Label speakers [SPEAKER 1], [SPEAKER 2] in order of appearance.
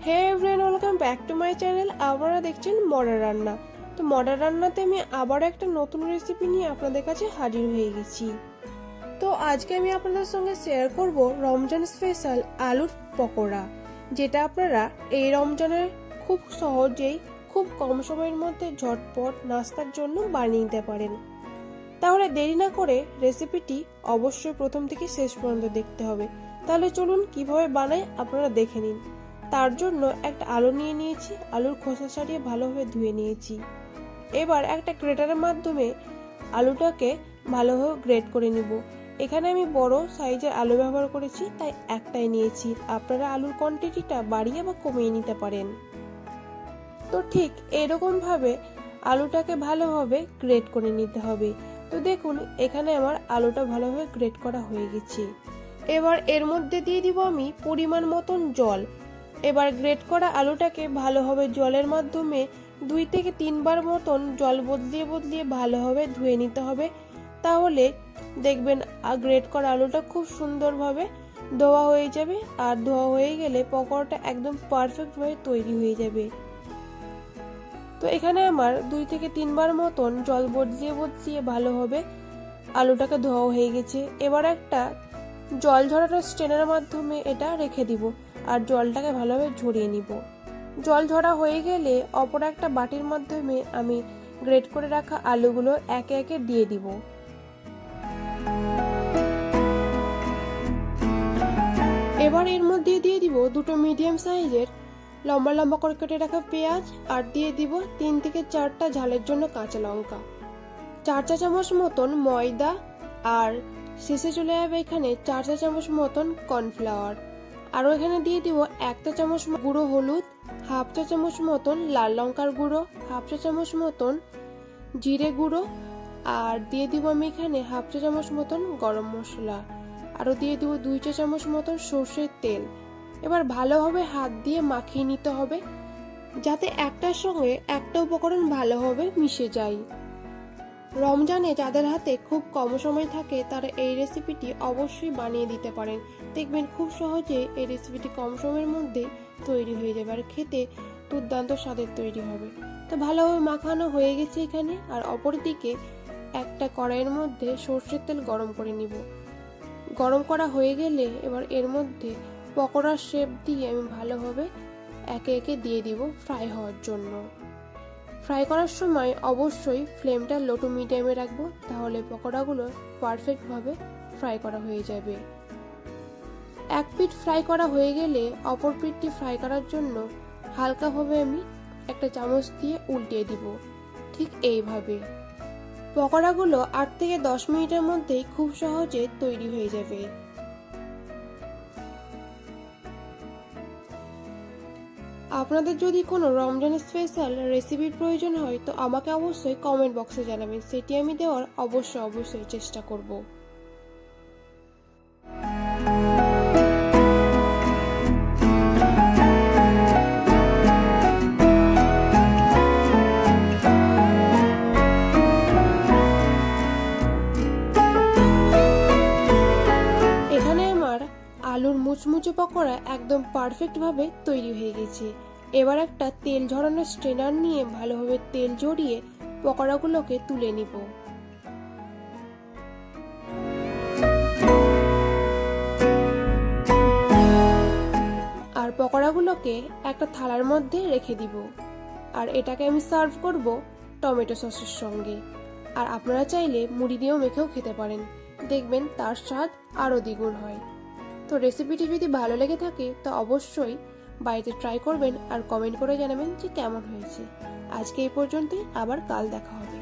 [SPEAKER 1] Hey everyone, welcome back to my channel. আপনারা দেখছেন modern রান্না। তো মডার্ন রান্নাতে আমি আবার একটা নতুন রেসিপি নিয়ে আপনাদের কাছে হাজির হয়ে গেছি। তো আজকে আমি আপনাদের সঙ্গে শেয়ার করব রমজান স্পেশাল আলুর পকোড়া, যেটা আপনারা এই রমজানের খুব সহজেই খুব কম সময়ের মধ্যে ঝটপট নাস্তার জন্য বানিয়ে নিতে পারেন। তাহলে দেরি না করে রেসিপিটি অবশ্যই প্রথম থেকে শেষ পর্যন্ত দেখতে হবে। তাহলে চলুন কিভাবে বানাই আপনারা দেখে নিন। তার জন্য একটা আলু নিয়ে নিয়েছি, আলুর খোসা ছাড়িয়ে ভালোভাবে ধুয়ে নিয়েছি। এবার একটা গ্রেটারের মাধ্যমে আলুটাকে ভালোভাবে গ্রেট করে নিব। এখানে আমি বড় সাইজের আলু ব্যবহার করেছি, তাই একটাই নিয়েছি। আপনারা আলুর কোয়ান্টিটিটা বাড়িয়ে বা কমিয়ে নিতে পারেন। তো ঠিক এরকম ভাবে আলুটাকে ভালোভাবে গ্রেট করে নিতে হবে। তো দেখুন এখানে আমার আলুটা ভালোভাবে গ্রেট করা হয়ে গেছে। এবার এর মধ্যে দিয়ে দিব আমি পরিমাণ মতন জল। এবার গ্রেট করা আলুটাকে ভালোভাবে জলের মাধ্যমে 2 থেকে 3 বার মতন জল বদলিয়ে বদলিয়ে ভালোভাবে ধুয়ে নিতে হবে। তাহলে দেখবেন গ্রেট করা আলুটা খুব সুন্দরভাবে ধোয়া হয়ে যাবে। আর ধোয়া হয়ে গেলে পকোড়াটা একদম পারফেক্ট ভাবে তৈরি হয়ে যাবে। তো এখানে আমার 2 থেকে 3 বার মতন জল বদলিয়ে বদলিয়ে ভালোভাবে আলুটাকে ধোয়া হয়ে গেছে। এবার একটা জল ঝরানো স্ট্রেনারের মাধ্যমে এটা রেখে দিব আর জলটাকে ভালোভাবে ঝরিয়ে নিব। জল ঝরা হয়ে গেলে অপর একটা বাটির মাধ্যমে আমি গ্রেট করে রাখা আলুগুলো একে একে দিয়ে দিব। এবার এর মধ্যে দিয়ে দিব 2টো মিডিয়াম সাইজের লম্বা লম্বা করে কেটে রাখা পেঁয়াজ, আর দিয়ে দিব 3 থেকে 4টা ঝালের জন্য কাঁচা লঙ্কা, 4 চা চামচ মতন ময়দা, আর শেষে চলে যাবে এখানে 4 চা চামচ মতন কর্নফ্লাওয়ার। আরও এখানে দিয়ে দিব 1 চা চামচ গুঁড়ো হলুদ, হাফ চা চামচ মতন লাল লঙ্কার গুঁড়ো, হাফ চা চামচ মতন জিরে গুঁড়ো, আর দিয়ে দিব আমি এখানে হাফ চা চামচ মতন গরম মশলা। আরও দিয়ে দিব 2 চা চামচ মতন সর্ষের তেল। এবার ভালোভাবে হাত দিয়ে মাখিয়ে নিতে হবে, যাতে একটার সঙ্গে একটা উপকরণ ভালোভাবে মিশে যায়। রমজানে যাদের হাতে খুব কম সময় থাকে তারা এই রেসিপিটি অবশ্যই বানিয়ে দিতে পারেন। দেখবেন খুব সহজে এই রেসিপিটি কম সময়ের মধ্যে তৈরি হয়ে যাবে আর খেতে দুর্দান্ত স্বাদের তৈরি হবে। তো ভালোভাবে মাখানো হয়ে গেছে এখানে। আর অপরদিকে একটা কড়াইয়ের মধ্যে সর্ষের তেল গরম করে নিব। গরম করা হয়ে গেলে এবার এর মধ্যে পকোড়ার শেপ দিয়ে আমি ভালোভাবে একে একে দিয়ে দিব ফ্রাই হওয়ার জন্য। ফ্রাই করার সময় অবশ্যই ফ্লেমটা লো টু মিডিয়ামে রাখবো, তাহলে পকোড়াগুলো পারফেক্টভাবে ফ্রাই করা হয়ে যাবে। এক পিঠ ফ্রাই করা হয়ে গেলে অপর পিঠটি ফ্রাই করার জন্য হালকাভাবে আমি একটা চামচ দিয়ে উল্টিয়ে দিব। ঠিক এইভাবে পকোড়াগুলো 8 থেকে 10 মিনিটের মধ্যেই খুব সহজে তৈরি হয়ে যাবে। আপনাদের যদি কোনো রমজান স্পেশাল রেসিপির প্রয়োজন হয় তো আমাকে অবশ্যই কমেন্ট বক্সে জানাবেন, সেটি আমি দেওয়ার অবশ্যই চেষ্টা করব। এখানে আমার আলুর মুচমুচে পকোড়া একদম পারফেক্টভাবে তৈরি হয়ে গেছে। এবার একটা তেল ঝরানো স্ট্রেনার নিয়ে ভালোভাবে তেল ঝরিয়ে পকোড়াগুলোকে তুলে নিব। আর পকোড়াগুলোকে একটা থালার মধ্যে রেখে দিব। আর এটাকে আমি সার্ভ করব টমেটো সসের সঙ্গে। আর আপনারা চাইলে মুড়ি দিয়েও মেখেও খেতে পারেন, দেখবেন তার স্বাদ আরও দ্বিগুণ হয়। তো রেসিপিটি যদি ভালো লেগে থাকে তো অবশ্যই বাড়িতে ট্রাই করবেন আর কমেন্ট করে জানাবেন যে কেমন হয়েছে। আজকে এই পর্যন্তই, আবার কাল দেখা হবে।